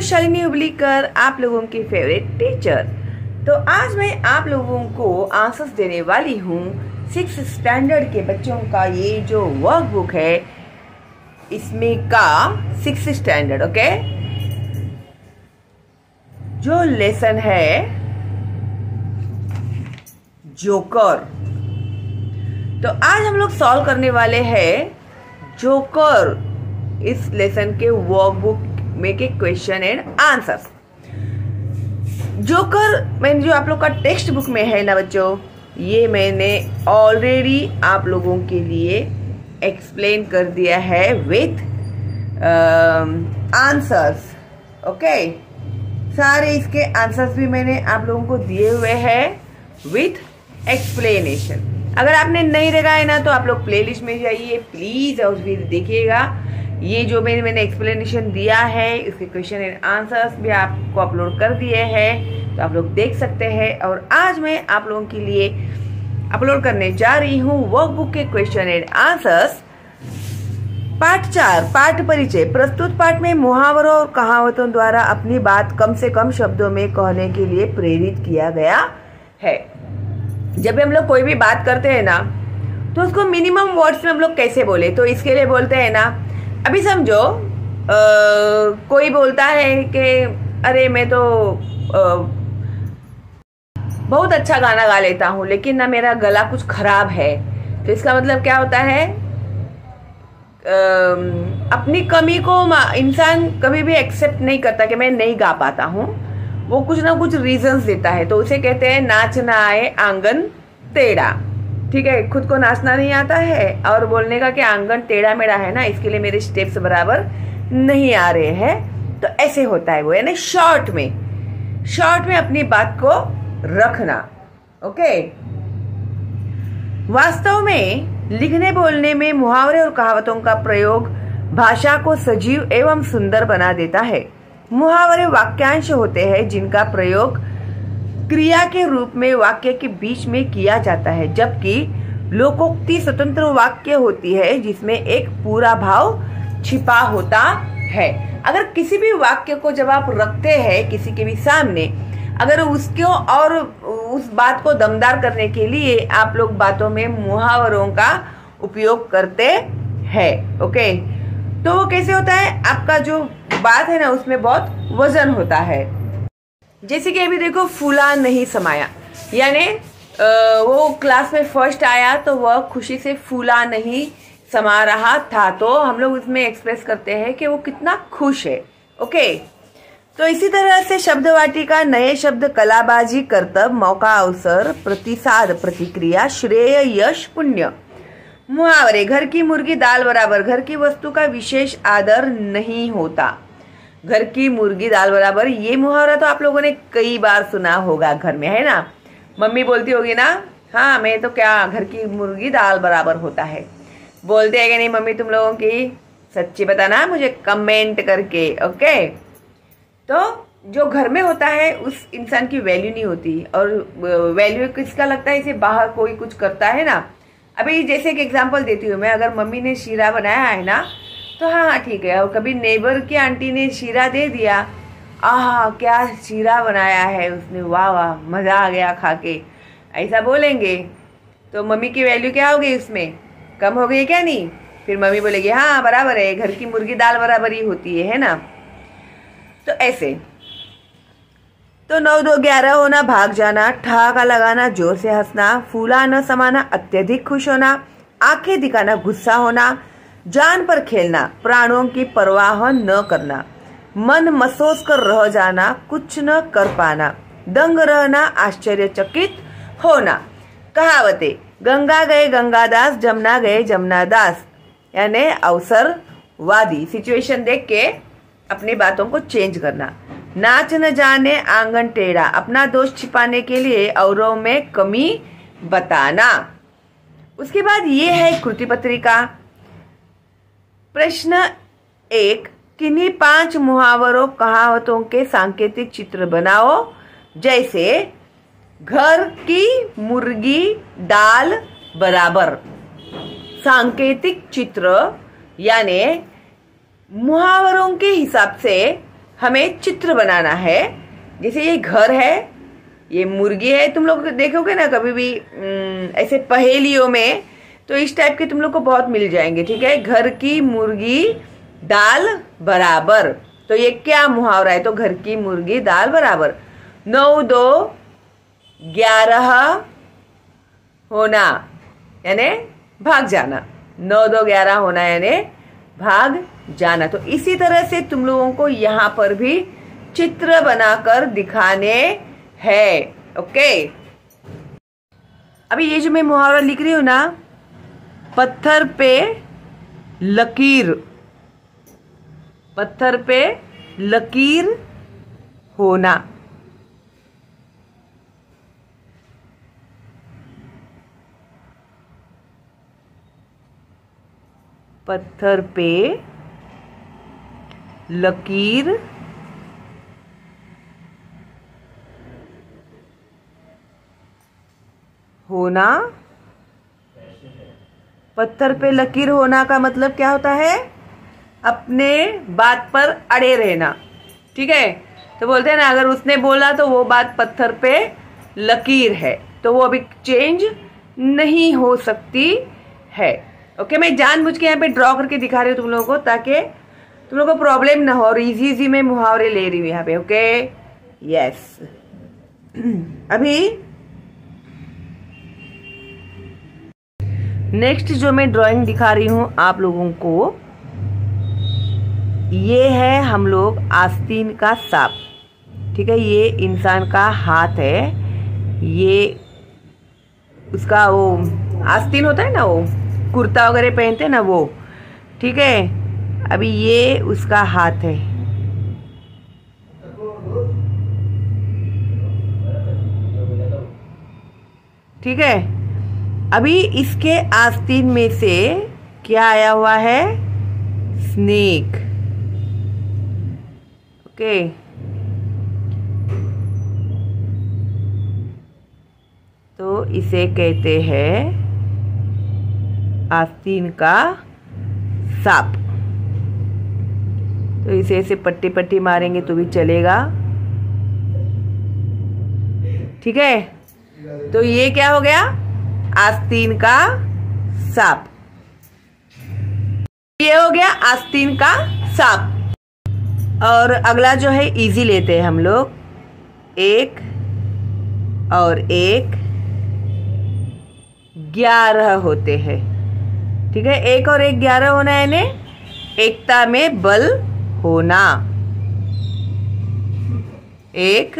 शालिनी हुबलीकर, आप लोगों की फेवरेट टीचर। तो आज मैं आप लोगों को आंसर्स देने वाली हूँ 6th स्टैंडर्ड के बच्चों का ये जो वर्कबुक है इसमें का 6th स्टैंडर्ड। ओके, जो लेसन है जोकर। तो आज हम लोग सॉल्व करने वाले हैं जोकर इस लेसन के वर्कबुक में के क्वेश्चन एंड आंसर्स। जोकर मैंने जो आप लोग का टेक्स्ट बुक में है ना बच्चों, ये मैंने ऑलरेडी आप लोगों के लिए एक्सप्लेन कर दिया है विथ आंसर्स। ओके, सारे इसके आंसर्स भी मैंने आप लोगों को दिए हुए हैं विथ एक्सप्लेनेशन। अगर आपने नहीं देखा है ना तो आप लोग प्लेलिस्ट में जाइए प्लीज और फिर देखिएगा। ये जो मैंने एक्सप्लेनेशन दिया है इसके क्वेश्चन एंड आंसर्स भी आपको अपलोड कर दिए हैं, तो आप लोग देख सकते हैं। और आज मैं आप लोगों के लिए अपलोड करने जा रही हूँ वर्कबुक के क्वेश्चन एंड आंसर्स। पाठ 4 पाठ परिचय। प्रस्तुत पाठ में मुहावरों और कहावतों द्वारा अपनी बात कम से कम शब्दों में कहने के लिए प्रेरित किया गया है। जब भी हम लोग कोई भी बात करते हैं ना तो उसको मिनिमम वर्ड्स में हम लोग कैसे बोले, तो इसके लिए बोलते हैं ना, अभी समझो कोई बोलता है कि अरे मैं तो बहुत अच्छा गाना गा लेता हूँ लेकिन ना मेरा गला कुछ खराब है। तो इसका मतलब क्या होता है, अपनी कमी को इंसान कभी भी एक्सेप्ट नहीं करता कि मैं नहीं गा पाता हूँ, वो कुछ ना कुछ रीजंस देता है। तो उसे कहते हैं नाच ना आए आंगन टेढ़ा। ठीक है, खुद को नाचना नहीं आता है और बोलने का कि आंगन टेढ़ा मेढ़ा है ना, इसके लिए मेरे स्टेप्स बराबर नहीं आ रहे हैं। तो ऐसे होता है वो, यानी शॉर्ट में अपनी बात को रखना। ओके, वास्तव में लिखने बोलने में मुहावरे और कहावतों का प्रयोग भाषा को सजीव एवं सुंदर बना देता है। मुहावरे वाक्यांश होते हैं जिनका प्रयोग क्रिया के रूप में वाक्य के बीच में किया जाता है, जबकि लोकोक्ति स्वतंत्र वाक्य होती है जिसमें एक पूरा भाव छिपा होता है। अगर किसी भी वाक्य को जब आप रखते हैं किसी के भी सामने, अगर उसको और उस बात को दमदार करने के लिए आप लोग बातों में मुहावरों का उपयोग करते हैं। ओके, तो वो कैसे होता है, आपका जो बात है ना उसमें बहुत वजन होता है। जैसे कि अभी देखो, फूला नहीं समाया, यानी वो क्लास में फर्स्ट आया तो वह खुशी से फूला नहीं समा रहा था, तो हम लोग उसमें एक्सप्रेस करते हैं कि वो कितना खुश है। ओके, तो इसी तरह से शब्द वाटिका नए शब्द कलाबाजी करतब मौका अवसर प्रतिसाद प्रतिक्रिया श्रेय यश पुण्य। मुहावरे। घर की मुर्गी दाल बराबर। घर की वस्तु का विशेष आदर नहीं होता। घर की मुर्गी दाल बराबर, ये मुहावरा तो आप लोगों ने कई बार सुना होगा घर में, है ना। मम्मी बोलती होगी ना, हाँ मैं तो क्या, घर की मुर्गी दाल बराबर होता है। बोलते हैं कि नहीं मम्मी तुम लोगों की? सच्ची बताना मुझे कमेंट करके। ओके, तो जो घर में होता है उस इंसान की वैल्यू नहीं होती, और वैल्यू किसका लगता है, इसे बाहर कोई कुछ करता है ना। अभी जैसे एक एग्जांपल देती हूँ मैं, अगर मम्मी ने शीरा बनाया है ना तो हाँ ठीक है, और कभी नेबर की आंटी ने शीरा दे दिया, आह क्या शीरा बनाया है उसने, वाह वाह मजा आ गया खा के, ऐसा बोलेंगे तो मम्मी की वैल्यू क्या हो गई, उसमें कम हो गई क्या नहीं? फिर मम्मी बोलेगी हाँ बराबर है, घर की मुर्गी दाल बराबर ही होती है ना। तो ऐसे, तो 9 2 11 होना, भाग जाना, ठहाका लगाना, जोर से हंसना, फूला न समाना, अत्यधिक खुश होना, आंखें दिखाना, गुस्सा होना, जान पर खेलना, प्राणों की परवाह न करना, मन मसोस कर रह जाना, कुछ न कर पाना, दंग रहना, आश्चर्यचकित होना। कहावतें। गंगा गए गंगादास, जमुना गए जमुनादास, यानी अवसरवादी, सिचुएशन देख के अपनी बातों को चेंज करना। नाच न जाने आंगन टेढ़ा, अपना दोष छिपाने के लिए औरों में कमी बताना। उसके बाद ये है कृति पत्रिका। प्रश्न 1, किन्हीं 5 मुहावरों कहावतों के सांकेतिक चित्र बनाओ, जैसे घर की मुर्गी दाल बराबर। सांकेतिक चित्र यानी मुहावरों के हिसाब से हमें चित्र बनाना है। जैसे ये घर है, ये मुर्गी है। तुम लोग देखोगे ना कभी भी ऐसे पहेलियों में, तो इस टाइप के तुम लोग को बहुत मिल जाएंगे। ठीक है, घर की मुर्गी दाल बराबर। तो ये क्या मुहावरा है? तो घर की मुर्गी दाल बराबर। 9 2 11 होना यानी भाग जाना। 9 2 11 होना यानी भाग जाना। तो इसी तरह से तुम लोगों को यहाँ पर भी चित्र बनाकर दिखाने हैं। ओके, अभी ये जो मैं मुहावरा लिख रही हूं ना, पत्थर पे लकीर, पत्थर पे लकीर होना। पत्थर पे लकीर होना। पत्थर पे लकीर होना का मतलब क्या होता है? अपने बात पर अड़े रहना। ठीक है, तो बोलते हैं ना, अगर उसने बोला तो वो बात पत्थर पे लकीर है, तो वो अभी चेंज नहीं हो सकती है। ओके, मैं जानबूझ के यहाँ पे ड्रॉ करके दिखा रही हूँ तुम लोगों को, ताकि तुम लोगों को प्रॉब्लम ना हो, और इजी इजी में मुहावरे ले रही हूँ यहाँ पे। Okay, yes. अभी नेक्स्ट जो मैं ड्राइंग दिखा रही हूँ आप लोगों को, ये है हम लोग आस्तीन का सांप। ठीक है, ये इंसान का हाथ है, ये उसका वो आस्तीन होता है ना, वो कुर्ता वगैरह पहनते हैं ना वो। ठीक है, अभी ये उसका हाथ है। ठीक है, अभी इसके आस्तीन में से क्या आया हुआ है? स्नेक। ओके, तो इसे कहते हैं आस्तीन का सांप। तो इसे ऐसे पट्टी पट्टी मारेंगे तो भी चलेगा। ठीक है, तो ये क्या हो गया? आस्तीन का सांप। ये हो गया आस्तीन का सांप। और अगला जो है इजी लेते हैं हम लोग। 1 और 1 11 होते हैं। ठीक है, 1 और 1 11 होना है यानी एकता में बल होना। 1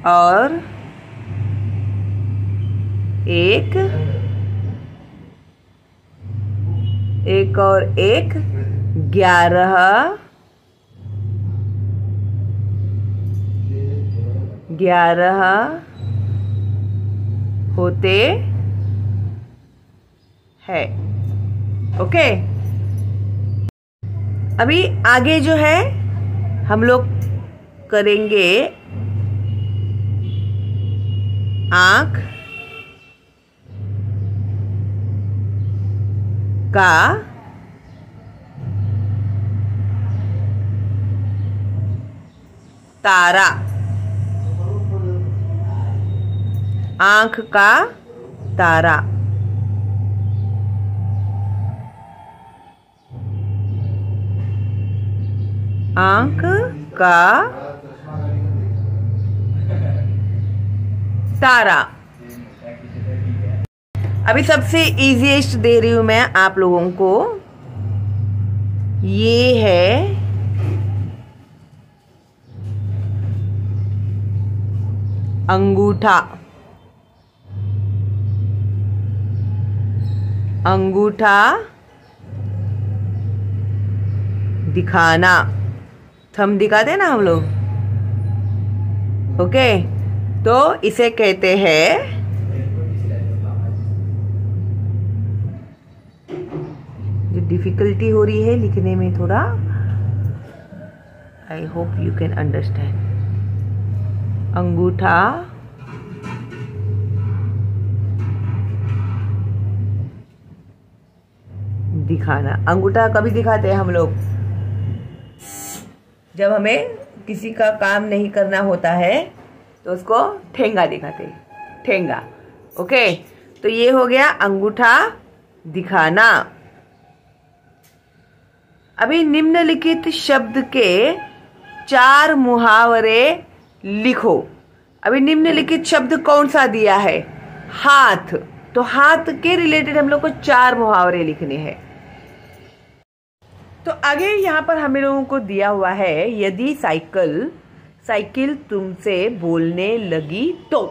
और 1, 1 और 1 11, 11 होते हैं। ओके, अभी आगे जो है हम लोग करेंगे आंख का तारा। आंख का तारा। आंख का तारा। अभी सबसे इजीएस्ट दे रही हूं मैं आप लोगों को। ये है अंगूठा। अंगूठा दिखाना। थंब दिखाते हैं ना हम लोग। ओके, तो इसे कहते हैं जो डिफिकल्टी हो रही है लिखने में थोड़ा, I hope you can understand. अंगूठा दिखाना। अंगूठा कभी दिखाते हैं हम लोग? जब हमें किसी का काम नहीं करना होता है तो उसको ठेंगा दिखाते हैं, ठेंगा। ओके, तो ये हो गया अंगूठा दिखाना। अभी निम्नलिखित शब्द के 4 मुहावरे लिखो। अभी निम्नलिखित शब्द कौन सा दिया है? हाथ। तो हाथ के रिलेटेड हम लोग को 4 मुहावरे लिखने हैं। तो आगे यहाँ पर हम लोगों को दिया हुआ है, यदि साइकिल तुमसे बोलने लगी तो।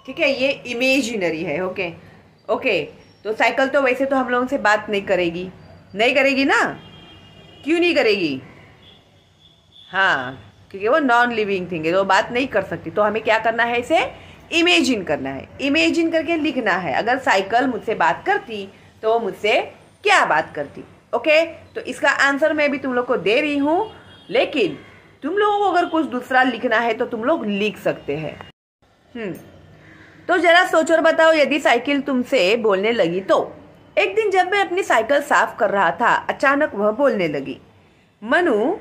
ठीक है, ये इमेजिनरी है। ओके, तो साइकिल तो वैसे तो हम लोगों से बात नहीं करेगी ना। क्यों नहीं करेगी? हाँ, क्योंकि वो नॉन लिविंग थिंग है, तो बात नहीं कर सकती। तो हमें क्या करना है? इसे इमेजिन करना है, इमेजिन करके लिखना है। अगर साइकिल मुझसे बात करती तो वो मुझसे क्या बात करती? ओके, तो इसका आंसर मैं भी तुम लोग को दे रही हूं, लेकिन तुम लोगों को अगर कुछ दूसरा लिखना है तो तुम लोग लिख सकते हैं। तो जरा सोचो और बताओ, यदि साइकिल तुमसे बोलने लगी तो। एक दिन जब मैं अपनी साइकिल साफ कर रहा था, अचानक वह बोलने लगी, मनु,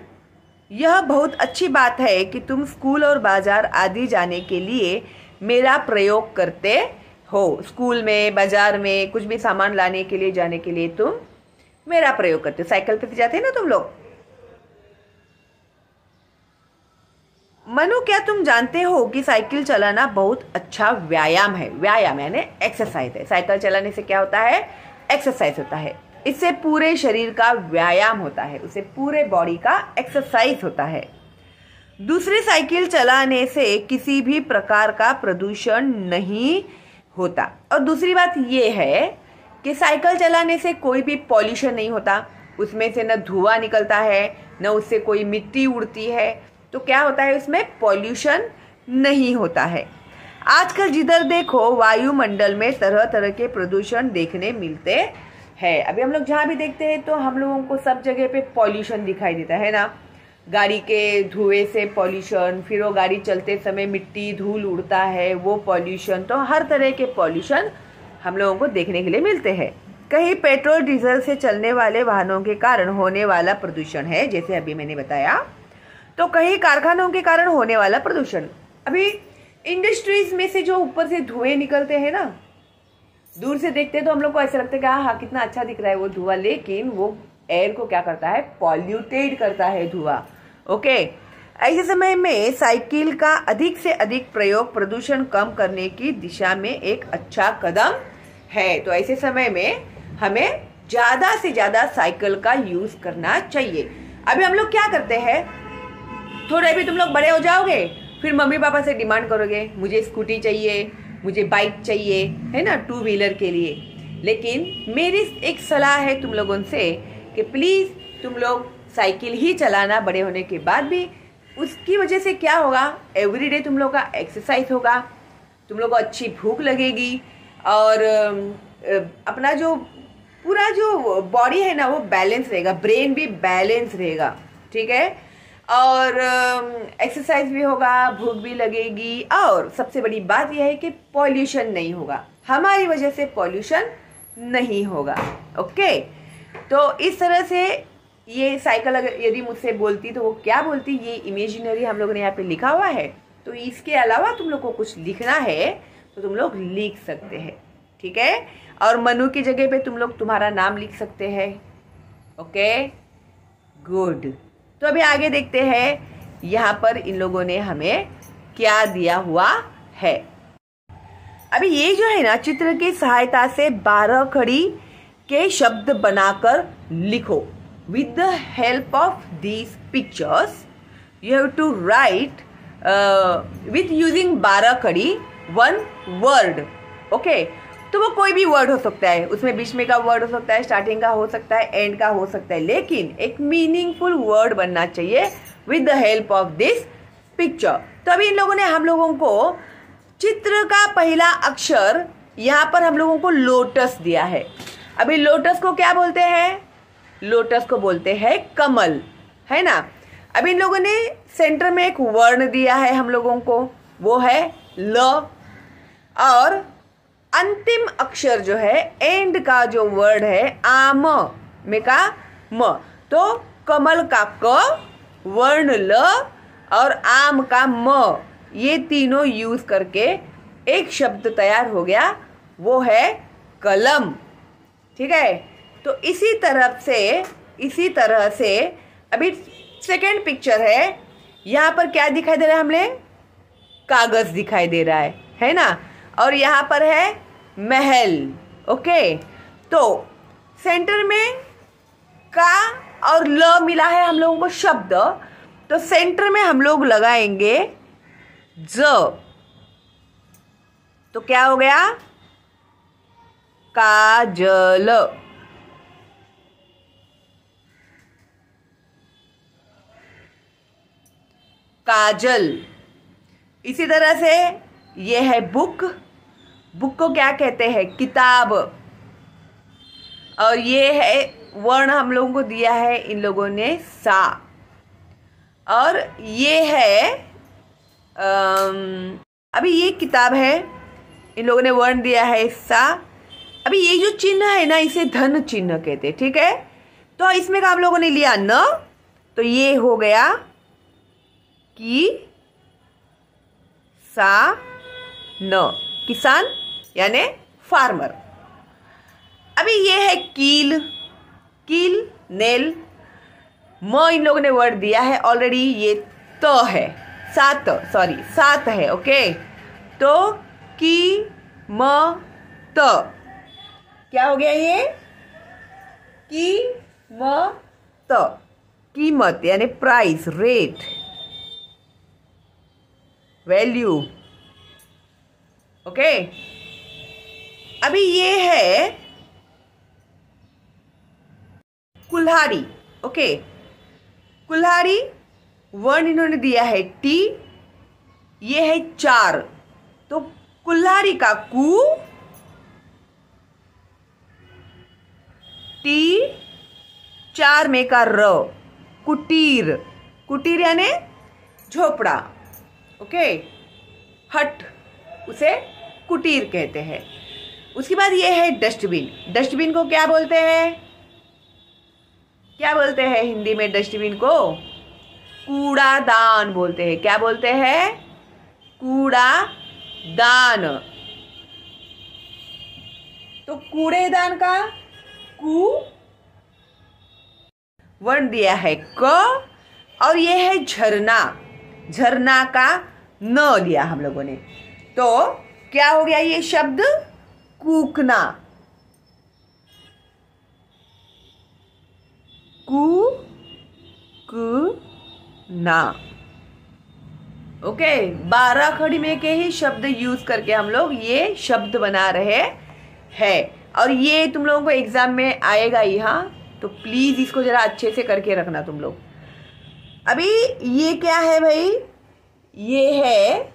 यह बहुत अच्छी बात है कि तुम स्कूल और बाजार आदि जाने के लिए मेरा प्रयोग करते हो। स्कूल में, बाजार में कुछ भी सामान लाने के लिए, जाने के लिए तुम मेरा प्रयोग करते हो। साइकिल पे जाते हैं ना तुम लोग। मनु, क्या तुम जानते हो कि साइकिल चलाना बहुत अच्छा व्यायाम है? व्यायाम यानी एक्सरसाइज है। साइकिल चलाने से क्या होता है? एक्सरसाइज होता है। इससे पूरे शरीर का व्यायाम होता है, उससे पूरे बॉडी का एक्सरसाइज होता है। दूसरी साइकिल चलाने से किसी भी प्रकार का प्रदूषण नहीं होता। और दूसरी बात ये है कि साइकिल चलाने से कोई भी पॉल्यूशन नहीं होता, उसमें से न धुआं निकलता है, न उससे कोई मिट्टी उड़ती है। तो क्या होता है? उसमें पॉल्यूशन नहीं होता है। आजकल जिधर देखो वायुमंडल में तरह तरह के प्रदूषण देखने मिलते हैं। अभी हम लोग जहाँ भी देखते हैं तो हम लोगों को सब जगह पे पॉल्यूशन दिखाई देता है ना। गाड़ी के धुएं से पॉल्यूशन, फिर वो गाड़ी चलते समय मिट्टी धूल उड़ता है, वो पॉल्यूशन। तो हर तरह के पॉल्यूशन हम लोगों को देखने के लिए मिलते हैं। कहीं पेट्रोल डीजल से चलने वाले वाहनों के कारण होने वाला प्रदूषण है, जैसे अभी मैंने बताया। तो कहीं कारखानों के कारण होने वाला प्रदूषण। अभी इंडस्ट्रीज में से जो ऊपर से धुएं निकलते हैं ना, दूर से देखते हैं तो हम लोग को ऐसा लगता है कि हाँ कितना अच्छा दिख रहा है वो धुआं, लेकिन वो एयर को क्या करता है? पॉल्यूटेड करता है धुआं। ओके, ऐसे समय में साइकिल का अधिक से अधिक प्रयोग प्रदूषण कम करने की दिशा में एक अच्छा कदम है। तो ऐसे समय में हमें ज्यादा से ज्यादा साइकिल का यूज करना चाहिए। अभी हम लोग क्या करते हैं, थोड़े भी तुम लोग बड़े हो जाओगे, फिर मम्मी पापा से डिमांड करोगे, मुझे स्कूटी चाहिए, मुझे बाइक चाहिए, है ना, 2 व्हीलर के लिए। लेकिन मेरी एक सलाह है तुम लोगों से कि प्लीज तुम लोग साइकिल ही चलाना बड़े होने के बाद भी। उसकी वजह से क्या होगा? एवरीडे तुम लोग का एक्सरसाइज होगा, तुम लोग को अच्छी भूख लगेगी, और अपना जो पूरा जो बॉडी है ना वो बैलेंस रहेगा, ब्रेन भी बैलेंस रहेगा। ठीक है, और एक्सरसाइज भी होगा, भूख भी लगेगी, और सबसे बड़ी बात यह है कि पॉल्यूशन नहीं होगा, हमारी वजह से पॉल्यूशन नहीं होगा। ओके, तो इस तरह से ये साइकिल अगर यदि मुझसे बोलती तो वो क्या बोलती, ये इमेजिनरी हम लोगों ने यहाँ पे लिखा हुआ है। तो इसके अलावा तुम लोग को कुछ लिखना है तो तुम लोग लिख सकते हैं। ठीक है, और मनु की जगह पे तुम लोग तुम्हारा नाम लिख सकते हैं। Okay, good. तो अभी आगे देखते हैं यहाँ पर इन लोगों ने हमें क्या दिया हुआ है। अभी ये जो है ना, चित्र की सहायता से 12 खड़ी के शब्द बनाकर लिखो। With the help of these pictures, you have to write with using 12 खड़ी 1 word. Okay, तो वो कोई भी वर्ड हो सकता है, उसमें बीच में का वर्ड हो सकता है, स्टार्टिंग का हो सकता है, एंड का हो सकता है, लेकिन एक मीनिंगफुल वर्ड बनना चाहिए with the help of this picture। तो अभी इन लोगों ने हम लोगों को चित्र का पहला अक्षर यहाँ पर हम लोगों को लोटस दिया है। अभी लोटस को क्या बोलते हैं? लोटस को बोलते हैं कमल, है ना। अभी इन लोगों ने सेंटर में एक वर्ण दिया है हम लोगों को, वो है ल, और अंतिम अक्षर जो है, एंड का जो वर्ड है आम, में का म। तो कमल का क, वर्ण ल और आम का म, ये तीनों यूज करके एक शब्द तैयार हो गया, वो है कलम। ठीक है, तो इसी तरह से अभी सेकेंड पिक्चर है। यहाँ पर क्या दिखाई दे रहा है हमें? कागज दिखाई दे रहा है ना। और यहाँ पर है महल। ओके, तो सेंटर में का और ल मिला है हम लोगों को शब्द, तो सेंटर में हम लोग लगाएंगे ज। तो क्या हो गया? काजल। काजल। इसी तरह से ये है बुक। बुक को क्या कहते हैं? किताब। और ये है वर्ण हम लोगों को दिया है इन लोगों ने सा। और ये है अभी ये किताब है, इन लोगों ने वर्ण दिया है सा। अभी ये जो चिन्ह है ना, इसे धन चिन्ह कहते हैं। ठीक है, तो इसमें का हम लोगों ने लिया न, तो ये हो गया कि सा न, किसान यानी फार्मर। अभी ये है कील। कील नेल। म इन लोगों ने वर्ड दिया है ऑलरेडी, ये त है, सात है। ओके, तो की म त क्या हो गया? ये की म त, कीमत यानी प्राइस, रेट, वैल्यू। ओके, अभी ये है कुल्हाड़ी। ओके, कुल्हाड़ी वर्ण इन्होंने दिया है टी, ये है 4, तो कुल्हाड़ी का कु, टी 4 में का र, कुटीर। कुटीर यानी झोपड़ा। ओके, हट, उसे कुटीर कहते हैं। उसके बाद ये है डस्टबिन। डस्टबिन को क्या बोलते हैं? क्या बोलते हैं हिंदी में डस्टबिन को? कूड़ादान बोलते हैं। क्या बोलते हैं? कूड़ादान। तो कूड़ेदान का कु वर्ण दिया है क, और ये है झरना। झरना का न लिया हम लोगों ने, तो क्या हो गया ये शब्द? कूकना। ना। ओके, 12 खड़ी में के ही शब्द यूज करके हम लोग ये शब्द बना रहे हैं, और ये तुम लोगों को एग्जाम में आएगा यहाँ, तो प्लीज इसको जरा अच्छे से करके रखना तुम लोग। अभी ये क्या है भाई? ये है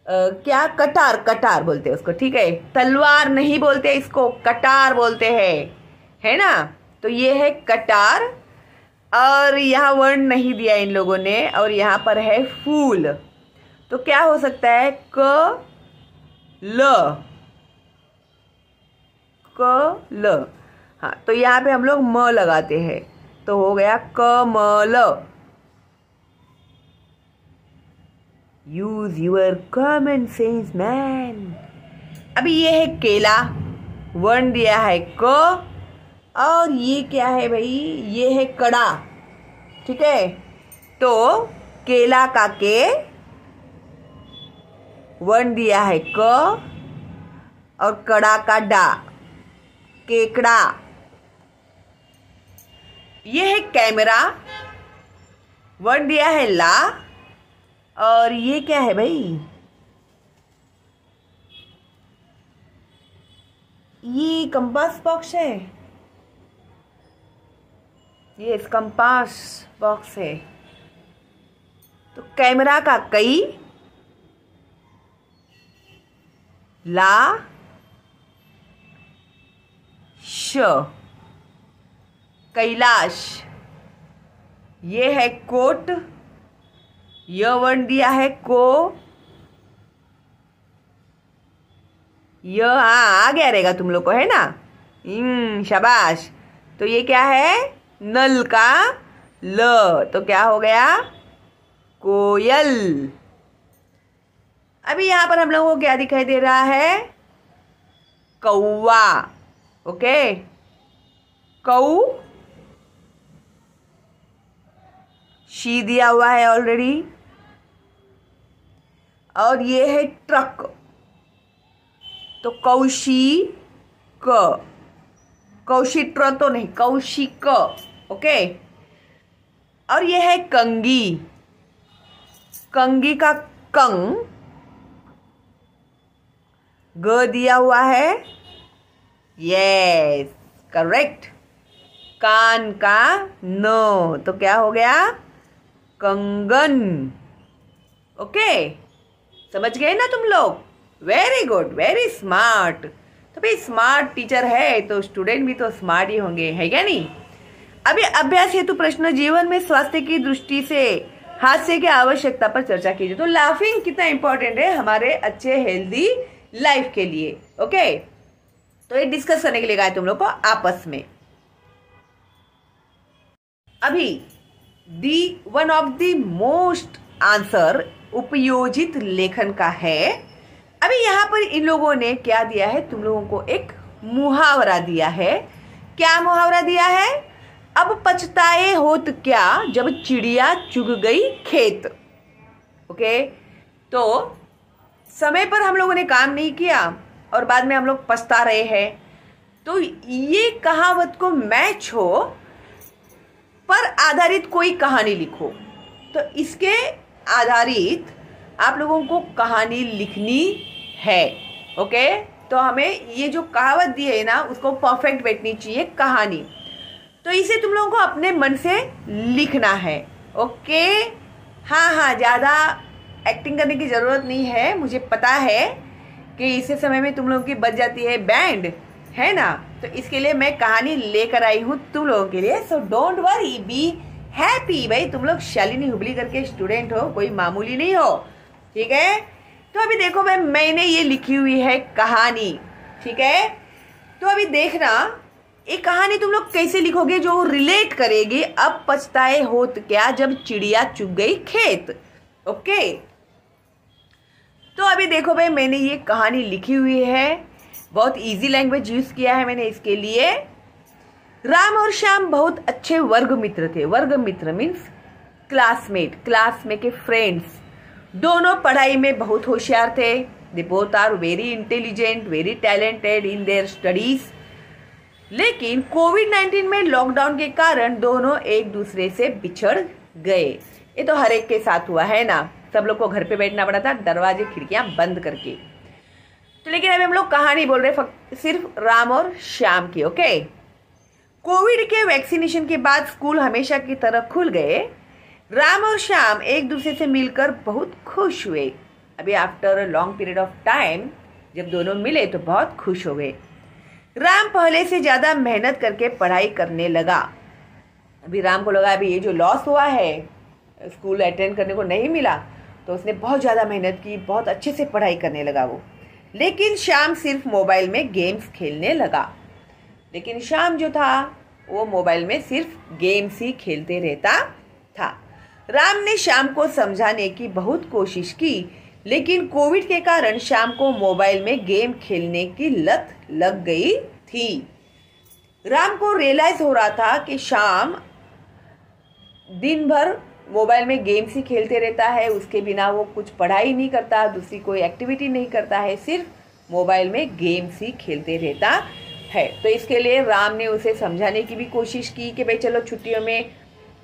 क्या? कटार। कटार बोलते हैं उसको। ठीक है, तलवार नहीं बोलते इसको, कटार बोलते हैं, है ना। तो ये है कटार, और यहाँ वर्ण नहीं दिया इन लोगों ने, और यहाँ पर है फूल। तो क्या हो सकता है? क ल। हाँ, तो यहाँ पे हम लोग म लगाते हैं, तो हो गया Kamal. Use your common sense man. अभी ये है केला। वर्ण दिया है क, और ये क्या है भाई? ये है कड़ा। ठीक है, तो केला का के वर्ण दिया है क, और कड़ा का डा, केकड़ा। ये है कैमरा। वर्ण दिया है ला, और ये क्या है भाई? ये कंपास बॉक्स है। ये कंपास बॉक्स है। तो कैमरा का कई, ला श, कैलाश। ये है कोट। यह वर्ण दिया है को, यह आ गया रहेगा तुम लोग को, है ना। शाबाश। तो ये क्या है? नल का ल, तो क्या हो गया? कोयल। अभी यहां पर हम लोगों को क्या दिखाई दे रहा है? कौवा। ओके, कौ शी दिया हुआ है ऑलरेडी। और ये है ट्रक, तो कौशिक। कौशित्र तो नहीं, कौशिक। ओके। और ये है कंगी। कंगी का कंग, ग दिया हुआ है। Yes, correct. कान का न, तो क्या हो गया? कंगन। ओके, समझ गए ना तुम लोग? Very good, very smart. तो भाई स्मार्ट टीचर है तो स्टूडेंट भी तो स्मार्ट ही होंगे, है क्या नहीं? अभी अभ्यास हेतु प्रश्न, जीवन में स्वास्थ्य की दृष्टि से हास्य की आवश्यकता पर चर्चा कीजिए। तो लाफिंग कितना इंपॉर्टेंट है हमारे अच्छे हेल्दी लाइफ के लिए। ओके, तो ये डिस्कस करने के लिए गए तुम लोग को आपस में। अभी the one of the most answer उपयोजित लेखन का है। अभी यहां पर इन लोगों ने क्या दिया है? तुम लोगों को एक मुहावरा दिया है। क्या मुहावरा दिया है? अब पछताए होत क्या जब चिड़िया चुग गई खेत। ओके, तो समय पर हम लोगों ने काम नहीं किया और बाद में हम लोग पछता रहे हैं। तो ये कहावत को मैच हो पर आधारित कोई कहानी लिखो। तो इसके आधारित आप लोगों को कहानी लिखनी है। ओके, तो हमें ये जो कहावत दी है ना, उसको परफेक्ट बैठनी चाहिए कहानी। तो इसे तुम लोगों को अपने मन से लिखना है। ओके, हाँ, ज़्यादा एक्टिंग करने की ज़रूरत नहीं है। मुझे पता है कि इसी समय में तुम लोगों की बज जाती है बैंड, है ना? तो इसके लिए मैं कहानी लेकर आई हूँ तुम लोगों के लिए। So don't worry, be happy. भाई तुम लोग शालिनी हुबली करके स्टूडेंट हो, कोई मामूली नहीं हो, ठीक है? तो अभी देखो भाई, मैंने ये लिखी हुई है कहानी, ठीक है? तो अभी देखना एक कहानी तुम लोग कैसे लिखोगे जो रिलेट करेगी अब पछताए होत क्या जब चिड़िया चुग गई खेत। ओके, तो अभी देखो भाई, मैंने ये कहानी लिखी हुई है। बहुत इजी लैंग्वेज यूज किया है मैंने इसके लिए। राम और श्याम बहुत अच्छे वर्ग मित्र थे। वर्ग मित्र मीन्स क्लासमेट, क्लास में के फ्रेंड्स। दोनों पढ़ाई में बहुत होशियार थे। They both are very intelligent, very talented in their studies. लेकिन कोविड-19 में लॉकडाउन के कारण दोनों एक दूसरे से बिछड़ गए। ये तो हर एक के साथ हुआ है ना, सब लोग को घर पे बैठना पड़ा था, दरवाजे खिड़कियां बंद करके। तो लेकिन अभी हम लोग कहानी बोल रहे हैं सिर्फ राम और श्याम की। ओके, कोविड के वैक्सीनेशन के बाद स्कूल हमेशा की तरह खुल गए। राम और श्याम एक दूसरे से मिलकर बहुत खुश हुए। अभी after a long period of time जब दोनों मिले तो बहुत खुश हो गए। राम पहले से ज्यादा मेहनत करके पढ़ाई करने लगा। अभी राम को लगा अभी ये जो लॉस हुआ है, स्कूल अटेंड करने को नहीं मिला, तो उसने बहुत ज्यादा मेहनत की, बहुत अच्छे से पढ़ाई करने लगा वो। लेकिन श्याम सिर्फ मोबाइल में गेम्स खेलने लगा। लेकिन श्याम जो था वो मोबाइल में सिर्फ गेम्स ही खेलते रहता था। राम ने श्याम को समझाने की बहुत कोशिश की, लेकिन कोविड के कारण श्याम को मोबाइल में गेम खेलने की लत लग गई थी। राम को रियलाइज हो रहा था कि श्याम दिन भर मोबाइल में गेम्स ही खेलते रहता है, उसके बिना वो कुछ पढ़ाई नहीं करता, दूसरी कोई एक्टिविटी नहीं करता है, सिर्फ मोबाइल में गेम्स ही खेलते रहता है। तो इसके लिए राम ने उसे समझाने की भी कोशिश की कि भाई चलो छुट्टियों में,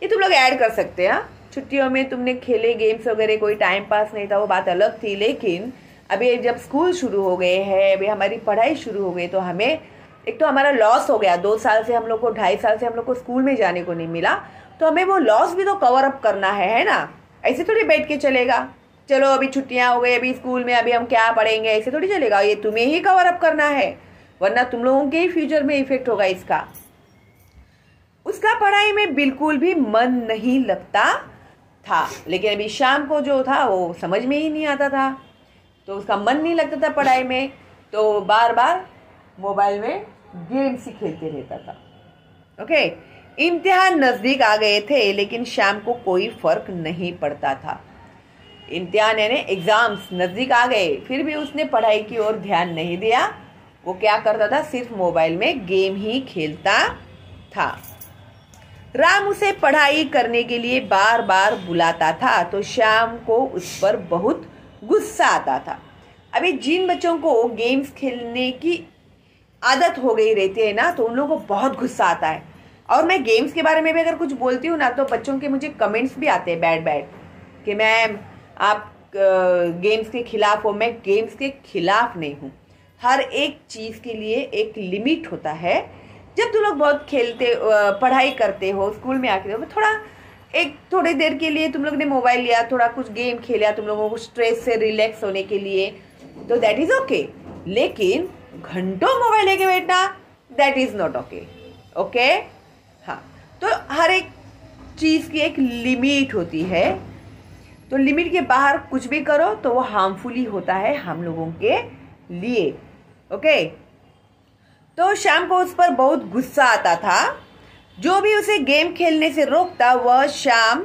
ये तुम लोग ऐड कर सकते हैं, छुट्टियों में तुमने खेले गेम्स वगैरह, कोई टाइम पास नहीं था, वो बात अलग थी। लेकिन अभी जब स्कूल शुरू हो गए हैं, अभी हमारी पढ़ाई शुरू हो गई, तो हमें एक तो हमारा लॉस हो गया, 2 साल से हम लोग को, 2.5 साल से हम लोग को स्कूल में जाने को नहीं मिला, तो हमें वो लॉस भी तो कवर अप करना है ना? ऐसे थोड़ी बैठ के चलेगा, चलो अभी छुट्टियां हो गई, अभी स्कूल में अभी हम क्या पढ़ेंगे, ऐसे थोड़ी चलेगा। ये तुम्हें ही कवर अप करना है, वरना तुम लोगों के ही फ्यूचर में इफेक्ट होगा इसका। उसका पढ़ाई में बिल्कुल भी मन नहीं लगता था। लेकिन अभी शाम को जो था वो समझ में ही नहीं आता था, तो उसका मन नहीं लगता था पढ़ाई में, तो बार बार मोबाइल में गेम्स ही खेलते रहता था। ओके, इम्तिहान नजदीक आ गए थे लेकिन श्याम को कोई फर्क नहीं पड़ता था। इम्तिहान यानी एग्जाम्स नजदीक आ गए, फिर भी उसने पढ़ाई की ओर ध्यान नहीं दिया। वो क्या करता था, सिर्फ मोबाइल में गेम ही खेलता था। राम उसे पढ़ाई करने के लिए बार बार बुलाता था तो श्याम को उस पर बहुत गुस्सा आता था। अभी जिन बच्चों को गेम्स खेलने की आदत हो गई रहती है ना, तो उन लोगों को बहुत गुस्सा आता है। और मैं गेम्स के बारे में भी अगर कुछ बोलती हूँ ना, तो बच्चों के मुझे कमेंट्स भी आते हैं बैड बैड कि मैम आप गेम्स के खिलाफ हो। मैं गेम्स के खिलाफ नहीं हूँ। हर एक चीज़ के लिए एक लिमिट होता है। जब तुम लोग बहुत खेलते पढ़ाई करते हो, स्कूल में आके थोड़ी देर के लिए तुम लोग ने मोबाइल लिया, थोड़ा कुछ गेम खेला, तुम लोगों को स्ट्रेस से रिलैक्स होने के लिए, तो दैट इज ओके। लेकिन घंटों मोबाइल लेके बैठना, that is not okay. Okay, हाँ, तो हर एक चीज़ की एक लिमिट होती है। तो लिमिट के बाहर कुछ भी करो तो वो हार्मफुल ही होता है हम लोगों के लिए। ओके, तो श्याम को उस पर बहुत गुस्सा आता था। जो भी उसे गेम खेलने से रोकता वह श्याम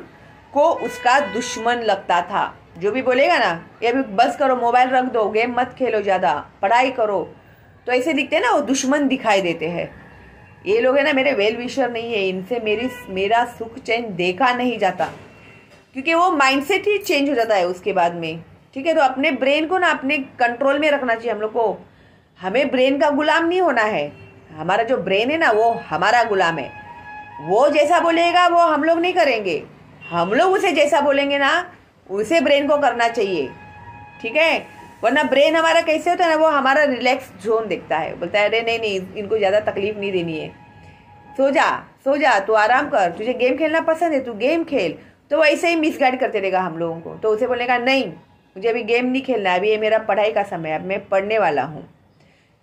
को उसका दुश्मन लगता था। जो भी बोलेगा ना, ये भी बस करो, मोबाइल रख दो, गेम मत खेलो, ज़्यादा पढ़ाई करो, तो ऐसे दिखते हैं ना, वो दुश्मन दिखाई देते हैं। ये लोग है ना मेरे वेल विशर नहीं है, इनसे मेरा सुख चैन देखा नहीं जाता, क्योंकि वो माइंडसेट ही चेंज हो जाता है उसके बाद में। ठीक है, तो अपने ब्रेन को ना अपने कंट्रोल में रखना चाहिए हम लोग को। हमें ब्रेन का गुलाम नहीं होना है। हमारा जो ब्रेन है ना, वो हमारा गुलाम है। वो जैसा बोलेगा वो हम लोग नहीं करेंगे, हम लोग उसे जैसा बोलेंगे ना, उसे ब्रेन को करना चाहिए। ठीक है, वरना ब्रेन हमारा कैसे होता है ना, वो हमारा रिलैक्स जोन देखता है, बोलता है अरे नहीं, इनको ज़्यादा तकलीफ नहीं देनी है, सो जा, तू आराम कर, तुझे गेम खेलना पसंद है, तू गेम खेल। तो वो ऐसे ही मिसगाइड करते रहेगा हम लोगों को। तो उसे बोलेगा नहीं, मुझे अभी गेम नहीं खेलना है, अभी ये मेरा पढ़ाई का समय है, अब मैं पढ़ने वाला हूँ,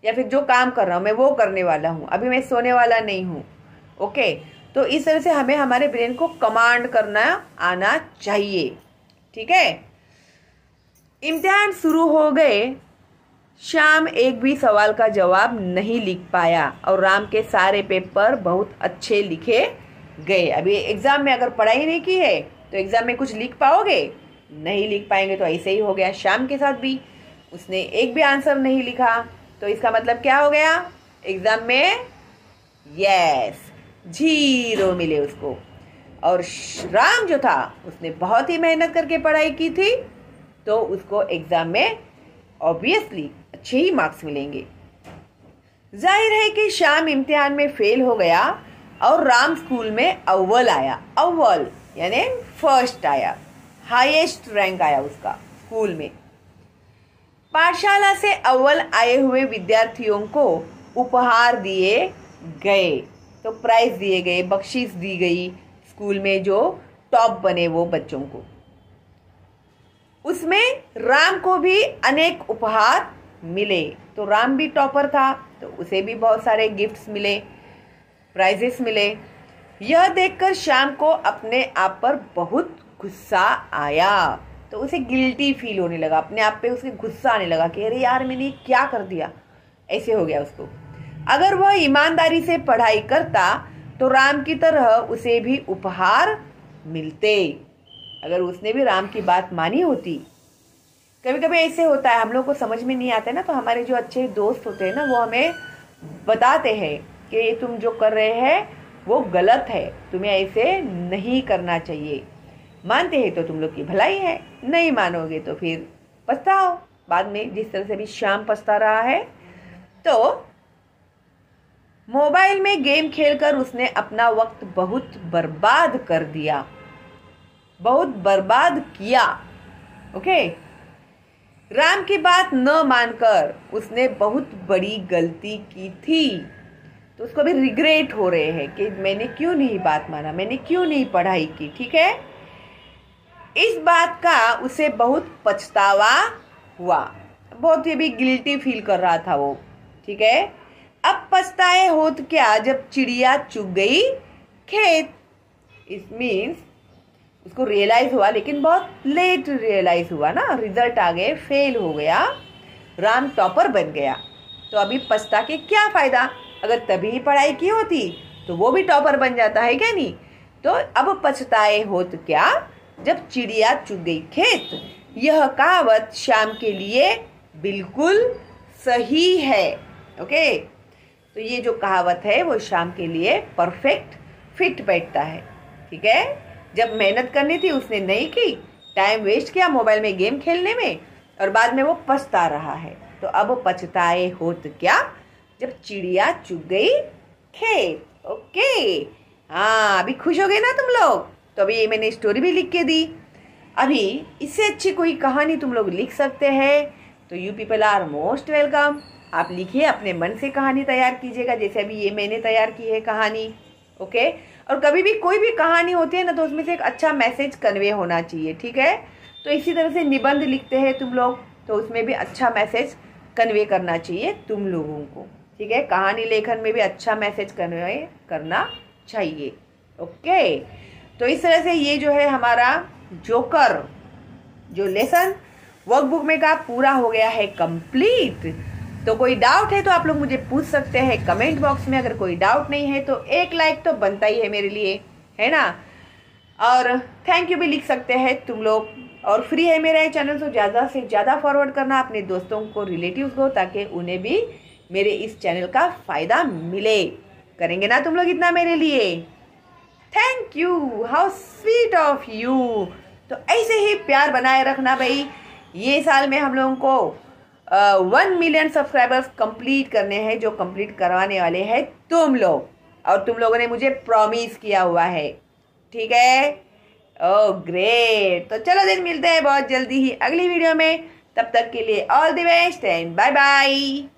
या फिर जो काम कर रहा हूँ मैं वो करने वाला हूँ, अभी मैं सोने वाला नहीं हूँ। ओके, तो इस तरह से हमें हमारे ब्रेन को कमांड करना आना चाहिए। ठीक है, इम्तिहान शुरू हो गए। श्याम एक भी सवाल का जवाब नहीं लिख पाया और राम के सारे पेपर बहुत अच्छे लिखे गए। अभी एग्जाम में अगर पढ़ाई नहीं की है तो एग्जाम में कुछ लिख पाओगे? नहीं लिख पाएंगे। तो ऐसे ही हो गया श्याम के साथ भी, उसने एक भी आंसर नहीं लिखा। तो इसका मतलब क्या हो गया, एग्जाम में यस 0 मिले उसको। और राम जो था उसने बहुत ही मेहनत करके पढ़ाई की थी, तो उसको एग्जाम में ऑब्वियसली अच्छे ही मार्क्स मिलेंगे। जाहिर है कि श्याम इम्तिहान में फेल हो गया और राम स्कूल में अव्वल आया। अव्वल यानी फर्स्ट आया, हाईएस्ट रैंक आया उसका स्कूल में। पाठशाला से अव्वल आए हुए विद्यार्थियों को उपहार दिए गए, तो प्राइज दिए गए, बख्शीश दी गई स्कूल में जो टॉप बने वो बच्चों को। उसमें राम को भी अनेक उपहार मिले। तो राम भी टॉपर था तो उसे भी बहुत सारे गिफ्ट्स मिले, प्राइजेस मिले। यह देखकर श्याम को अपने आप पर बहुत गुस्सा आया, तो उसे गिल्टी फील होने लगा, अपने आप पे उसे गुस्सा आने लगा कि अरे यार मैंने क्या कर दिया, ऐसे हो गया उसको। अगर वह ईमानदारी से पढ़ाई करता तो राम की तरह उसे भी उपहार मिलते, अगर उसने भी राम की बात मानी होती। कभी कभी ऐसे होता है, हम लोग को समझ में नहीं आता ना, तो हमारे जो अच्छे दोस्त होते हैं ना, वो हमें बताते हैं कि ये तुम जो कर रहे हैं वो गलत है, तुम्हें ऐसे नहीं करना चाहिए। मानते हैं तो तुम लोग की भलाई है, नहीं मानोगे तो फिर पछताओ बाद में, जिस तरह से भी श्याम पछता रहा है। तो मोबाइल में गेम खेलकर उसने अपना वक्त बहुत बर्बाद कर दिया, बहुत बर्बाद किया। ओके, राम की बात न मानकर उसने बहुत बड़ी गलती की थी, तो उसको भी रिग्रेट हो रहे हैं कि मैंने क्यों नहीं बात माना, मैंने क्यों नहीं पढ़ाई की। ठीक है, इस बात का उसे बहुत पछतावा हुआ, बहुत ही भी गिल्टी फील कर रहा था वो। ठीक है, अब पछताए होत क्या जब चिड़िया चुग गई खेत। इट मीन्स उसको रियलाइज हुआ, लेकिन बहुत लेट रियलाइज हुआ ना, रिजल्ट आ गए, फेल हो गया, राम टॉपर बन गया, तो अभी पछता के क्या फायदा, अगर तभी ही पढ़ाई की होती तो वो भी टॉपर बन जाता है, क्या नहीं। तो अब पछताए होत क्या जब चिड़िया चुग गई खेत, यह कहावत शाम के लिए बिल्कुल सही है। ओके, तो ये जो कहावत है वो शाम के लिए परफेक्ट फिट बैठता है। ठीक है, जब मेहनत करनी थी उसने नहीं की, टाइम वेस्ट किया मोबाइल में गेम खेलने में, और बाद में वो पछता रहा है। तो अब पछताए होत क्या जब चिड़िया चुग गई खेत। ओके, हाँ, अभी खुश हो गए ना तुम लोग। तो अभी ये मैंने स्टोरी भी लिख के दी। अभी इससे अच्छी कोई कहानी तुम लोग लिख सकते हैं तो you people are most welcome. आप लिखिए, अपने मन से कहानी तैयार कीजिएगा, जैसे अभी ये मैंने तैयार की है कहानी। ओके, और कभी भी कोई भी कहानी होती है ना तो उसमें से एक अच्छा मैसेज कन्वे होना चाहिए। ठीक है, तो इसी तरह से निबंध लिखते हैं तुम लोग तो उसमें भी अच्छा मैसेज कन्वे करना चाहिए तुम लोगों को। ठीक है, कहानी लेखन में भी अच्छा मैसेज कन्वे करना चाहिए। ओके, तो इस तरह से ये जो है हमारा जोकर जो लेसन वर्कबुक में का पूरा हो गया है कंप्लीट। तो कोई डाउट है तो आप लोग मुझे पूछ सकते हैं कमेंट बॉक्स में। अगर कोई डाउट नहीं है तो एक लाइक तो बनता ही है मेरे लिए, है ना। और थैंक यू भी लिख सकते हैं तुम लोग। और फ्री है मेरा ये चैनल, तो ज़्यादा से ज़्यादा फॉरवर्ड करना अपने दोस्तों को, रिलेटिव्स को, ताकि उन्हें भी मेरे इस चैनल का फ़ायदा मिले। करेंगे ना तुम लोग इतना मेरे लिए? Thank you, how sweet of you. तो ऐसे ही प्यार बनाए रखना भाई। ये साल में हम लोगों को 1 मिलियन सब्सक्राइबर्स कंप्लीट करने हैं, जो कंप्लीट करवाने वाले हैं तुम लोग, और तुम लोगों ने मुझे प्रॉमिस किया हुआ है। ठीक है, ओह ग्रेट। तो चलो दिन मिलते हैं बहुत जल्दी ही अगली वीडियो में। तब तक के लिए all the best and bye bye.